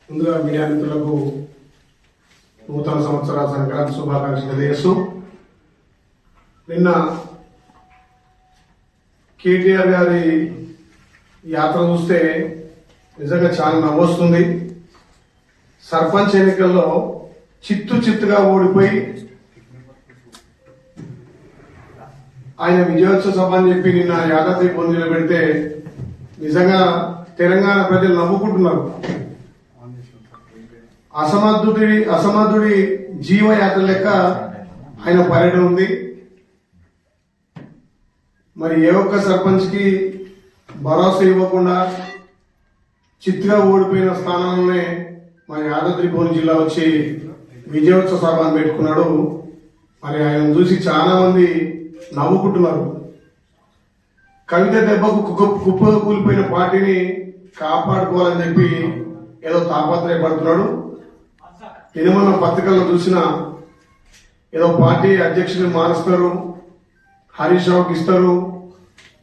ముందుగా మీడియా మిత్రులకు నూతన సంవత్సర సంక్రాంతి శుభాకాంక్షలు తెలియజేస్తూ, నిన్న కేటీఆర్ గారి యాత్ర చూస్తే నిజంగా చాలా నవ్వొస్తుంది. సర్పంచ్ ఎన్నికల్లో చిత్తుగా ఓడిపోయి ఆయన విజయోత్సవ సభ అని చెప్పి నిన్న యాదాద్రి భువనగిరిలో పెడితే నిజంగా తెలంగాణ ప్రజలు నవ్వుకుంటున్నారు. అసమర్థుడి జీవయాత్ర లెక్క ఆయన పర్యటన ఉంది. మరి ఏ ఒక్క సర్పంచ్ కి భరోసా ఇవ్వకుండా చిత్తుగా ఓడిపోయిన స్థానంలోనే మన యాదాద్రి భువనగిరి జిల్లా వచ్చి విజయోత్సవ సభను పెట్టుకున్నాడు. మరి ఆయన చూసి చాలా మంది నవ్వుకుంటున్నారు. కవిత దెబ్బకు కుప్పగా కూలిపోయిన పార్టీని కాపాడుకోవాలని చెప్పి ఏదో తాపత్రయపడుతున్నాడు. మన పత్రికల్లో చూసిన ఏదో పార్టీ అధ్యక్షుడిని మారుస్తారు, హరీష్ రావుకి ఇస్తారు,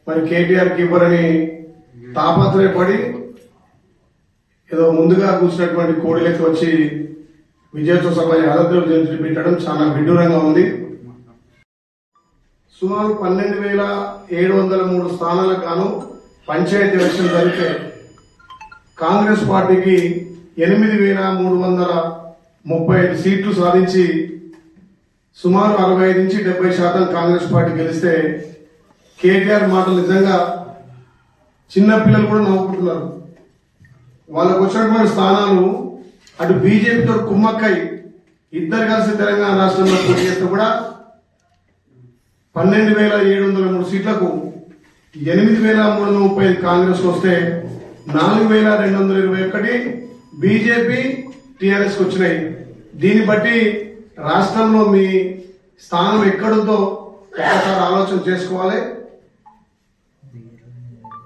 మరి కేటీఆర్కి ఇవ్వరని తాపత్రయపడి ఏదో ముందుగా కూర్చున్నటువంటి కోడిలెక్క వచ్చి విజయోత్సవ సభ యాదాద్రిలో పెట్టడం చాలా విడ్డూరంగా ఉంది. సుమారు 12,703 స్థానాలకు గాను పంచాయతీ ఎలక్షన్ జరిగితే కాంగ్రెస్ పార్టీకి 8,335 సీట్లు సాధించి సుమారు 65 నుంచి 70% కాంగ్రెస్ పార్టీ గెలిస్తే కేటీఆర్ మాటలు నిజంగా చిన్నపిల్లలు కూడా నవ్వుకుంటున్నారు. వాళ్ళకు వచ్చినటువంటి స్థానాలు అటు బీజేపీతో కుమ్మక్కై ఇద్దరు కలిసి తెలంగాణ రాష్ట్రంలో పోటీ చేస్తే కూడా 12,703 సీట్లకు 8,335 కాంగ్రెస్ వస్తే 4,221 బీజేపీ టీఆర్ఎస్ వచ్చినాయి. దీన్ని బట్టి రాష్ట్రంలో మీ స్థానం ఎక్కడుందో ఒకసారి ఆలోచన చేసుకోవాలి.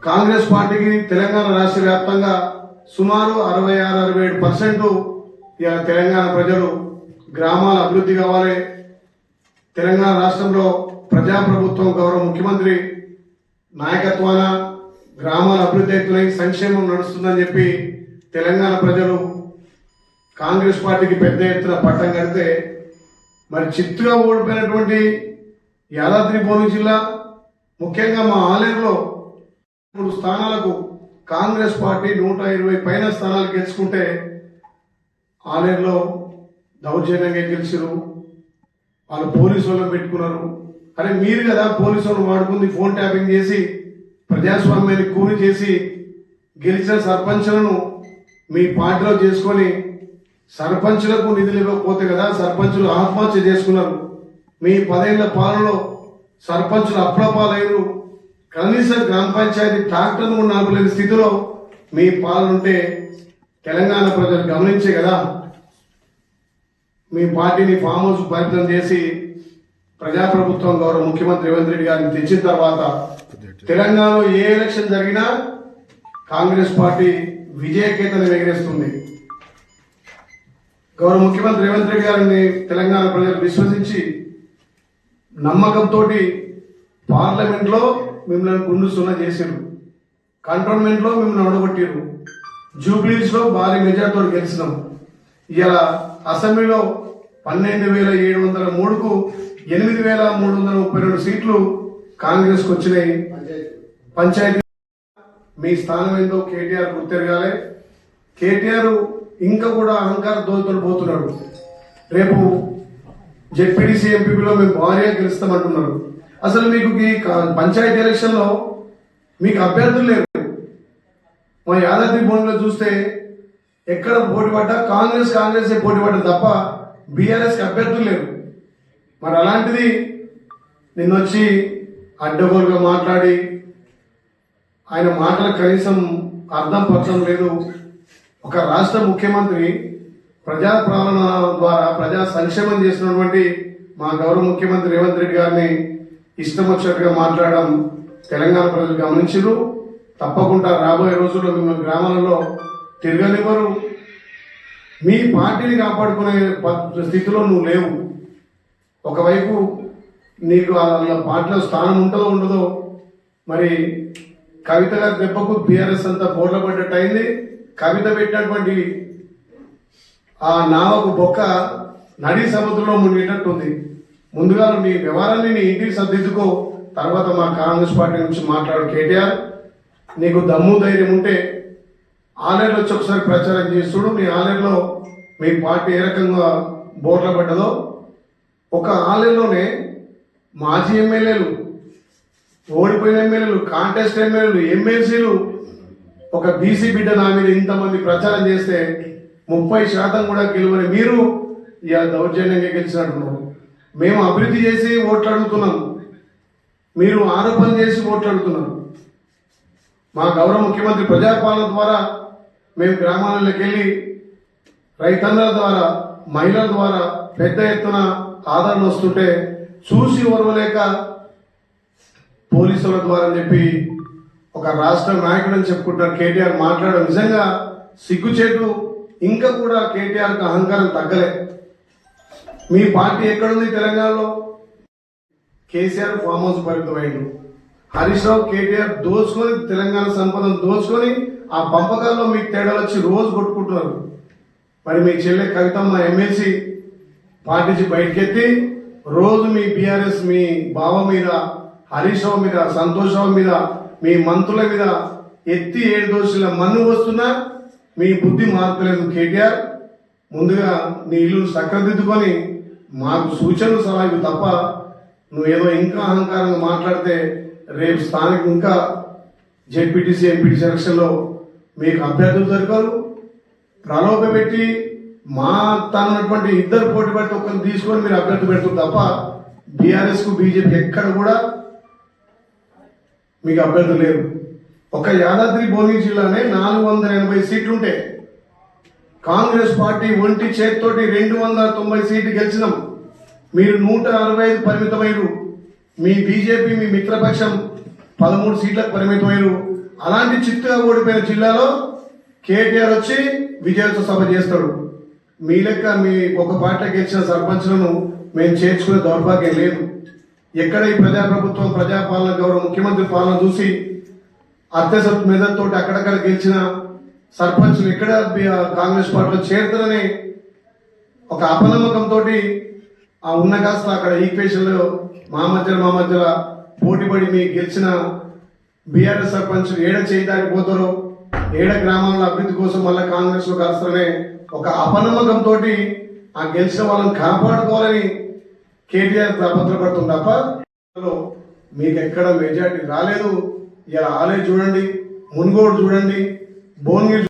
కాంగ్రెస్ పార్టీకి తెలంగాణ రాష్ట్ర వ్యాప్తంగా సుమారు 66-67% ఇలా తెలంగాణ ప్రజలు గ్రామాల అభివృద్ధి కావాలి, తెలంగాణ రాష్ట్రంలో ప్రజాప్రభుత్వం గౌరవ ముఖ్యమంత్రి నాయకత్వాన గ్రామాల అభివృద్ధి అవుతున్నాయి, సంక్షేమం నడుస్తుందని చెప్పి తెలంగాణ ప్రజలు కాంగ్రెస్ పార్టీకి పెద్ద ఎత్తున పట్టం కడితే మరి చిత్తుగా ఓడిపోయినటువంటి యాదాద్రి భువనగిరి జిల్లా, ముఖ్యంగా మా ఆలేరులో 3 స్థానాలకు కాంగ్రెస్ పార్టీ 120 పైన స్థానాలు గెలుచుకుంటే ఆలేరులో దౌర్జన్యంగా గెలిచారు. వాళ్ళు పోలీసు వాళ్ళని పెట్టుకున్నారు. అరే మీరు కదా పోలీసు వాళ్ళు వాడుకుంది, ఫోన్ ట్యాపింగ్ చేసి ప్రజాస్వామ్యాన్ని కూని చేసి గెలిచిన సర్పంచ్లను మీ పార్టీలో చేసుకొని సర్పంచులకు నిధులు ఇవ్వకపోతే కదా సర్పంచులు ఆత్మహత్య చేసుకున్నారు. మీ 10 ఏళ్ల పాలనలో సర్పంచులు అప్రపాలయ్యారు. కనీసం గ్రామ పంచాయతీ ట్రాక్టర్ను కూడా నడపలేని స్థితిలో మీ పాలన ఉంటే తెలంగాణ ప్రజలు గమనించే కదా మీ పార్టీని ఫామ్ హౌస్ పరిమితం చేసి ప్రజాప్రభుత్వం గౌరవ ముఖ్యమంత్రి రేవంత్ రెడ్డి గారిని తెచ్చిన తర్వాత తెలంగాణలో ఏ ఎలక్షన్ జరిగినా కాంగ్రెస్ పార్టీ విజయకేతనం ఎగరేస్తుంది. గౌరవ ముఖ్యమంత్రి రేవంత్ రెడ్డి గారిని తెలంగాణ ప్రజలు విశ్వసించి నమ్మకంతో పార్లమెంట్ లో మిమ్మల్ని గుండు సున్నా చేశారు, కంటోన్మెంట్ లో మిమ్మల్ని ఓడగొట్టారు, జూబ్లీస్ లో భారీ మెజార్టీతో గెలిచినాం. ఇలా అసెంబ్లీలో 12,703కు 8,332 సీట్లు కాంగ్రెస్ కు వచ్చినాయి. పంచాయతీ మీ స్థానం ఏందో కేటీఆర్ గుర్తెరగాలి. కేటీఆర్ ఇంకా కూడా అహంకార దోతులు పోతున్నాడు. రేపు జెడ్పీటీసీ ఎంపీలో మేము భారీగా గెలుస్తామంటున్నారు. అసలు మీకు ఈ పంచాయతీ ఎలక్షన్ లో మీకు అభ్యర్థులు లేరు. మా యాదాద్రి భువనగిరిలో చూస్తే ఎక్కడ పోటీ పడ్డా కాంగ్రెస్ పోటీ పడ్డా తప్ప బీఆర్ఎస్ కి అభ్యర్థులు లేరు. మరి అలాంటిది నిన్నొచ్చి అడ్డగోలుగా మాట్లాడి ఆయన మాటలు కనీసం అర్థం పరచడం లేదు. ఒక రాష్ట్ర ముఖ్యమంత్రి ప్రజా పాలన ద్వారా ప్రజా సంక్షేమం చేసినటువంటి మా గౌరవ ముఖ్యమంత్రి రేవంత్ రెడ్డి గారిని ఇష్టం వచ్చినట్టుగా మాట్లాడడం తెలంగాణ ప్రజలు గమనించారు. తప్పకుండా రాబోయే రోజుల్లో మిమ్మల్ని గ్రామాలలో తిరగనివ్వరు. మీ పార్టీని కాపాడుకునే స్థితిలో నువ్వు లేవు. ఒకవైపు నీకు ఆ పార్టీలో స్థానం ఉంటుందో ఉండదో, మరి కవిత గారి దెబ్బకు బీఆర్ఎస్ అంతా బోర్ల పడ్డట్టు అయింది. కవిత పెట్టినటువంటి ఆ నావకు బొక్క నడి సముద్రంలో మునిగేటట్టుంది. ముందుగా నీ వ్యవహారాన్ని నీ ఇంటికి సర్దిద్దుకో, తర్వాత మా కాంగ్రెస్ పార్టీ నుంచి మాట్లాడు. కేటీఆర్, నీకు దమ్ము ధైర్యం ఉంటే ఆలేరులో వచ్చి ఒకసారి ప్రచారం చేస్తుడు. నీ ఆలేరులో మీ పార్టీ ఏ రకంగా బోర్ల పడ్డదో, ఒక ఆలేరులోనే మాజీ ఎమ్మెల్యేలు, ఓడిపోయిన ఎమ్మెల్యేలు, కాంటెస్ట్ ఎమ్మెల్యేలు, ఎమ్మెల్సీలు, ఒక బీసీ బిడ్డ నా మీద ఇంతమంది ప్రచారం చేస్తే 30% కూడా గెలువని మీరు ఇలా దౌర్జన్యంగా గెలిచినట్టున్నారు. మేము అభివృద్ధి చేసి ఓట్లు అడుగుతున్నాం, మీరు ఆరోపణ చేసి ఓట్లు అడుగుతున్నారు. మా గౌరవ ముఖ్యమంత్రి ప్రజాపాలన ద్వారా మేము గ్రామాలలోకి వెళ్ళి రైతన్నల ద్వారా, మహిళల ద్వారా పెద్ద ఎత్తున ఆదరణ వస్తుంటే చూసి ఓర్వలేక పోలీసుల ద్వారా చెప్పి ఒక రాష్ట్ర నాయకుడు అని చెప్పుకుంటారు కేటీఆర్ మాట్లాడడం నిజంగా సిగ్గుచేటు. ఇంకా కూడా కేటీఆర్కి అహంకారం తగ్గలే. మీ పార్టీ ఎక్కడుంది తెలంగాణలో? కేసీఆర్ ఫామ్ హౌస్ పరిమితమైండు. హరీష్ రావు, కేటీఆర్ దోచుకొని తెలంగాణ సంపదను దోచుకొని ఆ పంపకాల్లో మీకు తేడాలు వచ్చి రోజు కొట్టుకుంటున్నారు. మరి మీ చెల్లె కవితమ్మ ఎమ్మెల్సీ పార్టీ బయటకెత్తి రోజు మీ బీఆర్ఎస్, మీ బావ మీద, హరీష్ రావు మీద, సంతోష్ రావు మీద, మీ మంత్రుల మీద ఎత్తి 7 దోషుల మన్ను వస్తున్నా మీ బుద్ధి మార్పులేదు. కేటీఆర్, ముందుగా నీ ఇల్లు చక్కదిద్దుకొని మాకు సూచనలు సలహాలు తప్ప నువ్వేదో ఇంకా అహంకారంగా మాట్లాడితే రేపు స్థానిక ఇంకా జెడ్పీటీసీ, ఎంపీటీసీ ఎలక్షన్లో మీకు అభ్యర్థులు దొరకరు. ప్రలోభ పెట్టి మా తనటువంటి ఇద్దరు పోటీ పడితే ఒక్కరిని తీసుకొని మీరు అభ్యర్థి పెడుతుంది తప్ప బీఆర్ఎస్ కు బీజేపీ ఎక్కడ కూడా మీకు అభ్యర్థులు లేరు. ఒక యాదాద్రి భువనగిరి జిల్లానే 480 సీట్లుంటే కాంగ్రెస్ పార్టీ ఒంటి చేతితోటి 290 సీట్లు గెలిచినాం. మీరు 165 పరిమితమయ్యారు. మీ బీజేపీ, మీ మిత్రపక్షం 13 సీట్లకు పరిమితమయ్యారు. అలాంటి చిత్తుగా ఓడిపోయిన జిల్లాలో కేటీఆర్ వచ్చి విజయోత్సవ సభ చేస్తాడు. మీ లెక్క మీ ఒక పార్టీ గెలిచిన సర్పంచ్లను మేము చేర్చుకునే దౌర్భాగ్యం లేదు. ఎక్కడ ఈ ప్రజాప్రభుత్వం, ప్రజాపాలన, గౌరవ ముఖ్యమంత్రి పాలన చూసి అత్యసత్ మెదడుతో అక్కడక్కడ గెలిచిన సర్పంచ్లు ఎక్కడ కాంగ్రెస్ పార్టీలో చేరుతారని ఒక అపనమ్మకంతో ఆ ఉన్న కాస్త అక్కడ ఈక్వేషన్లో మా మధ్యలో పోటీపడి మీ గెలిచిన బీఆర్ఎస్ సర్పంచ్ ఏడ చేయదారిపోతారో, ఏడ గ్రామాల అభివృద్ధి కోసం మళ్ళీ కాంగ్రెస్ లో కలుస్తారనే ఒక అపనమ్మకంతో ఆ గెలిచిన వాళ్ళని కాపాడుకోవాలని కేటీఆర్ తాపత్రపడుతుంది తప్ప మీకు ఎక్కడ మెజార్టీ రాలేదు. ఇలా ఆలే చూడండి, మున్గోడు చూడండి, భువనగిరి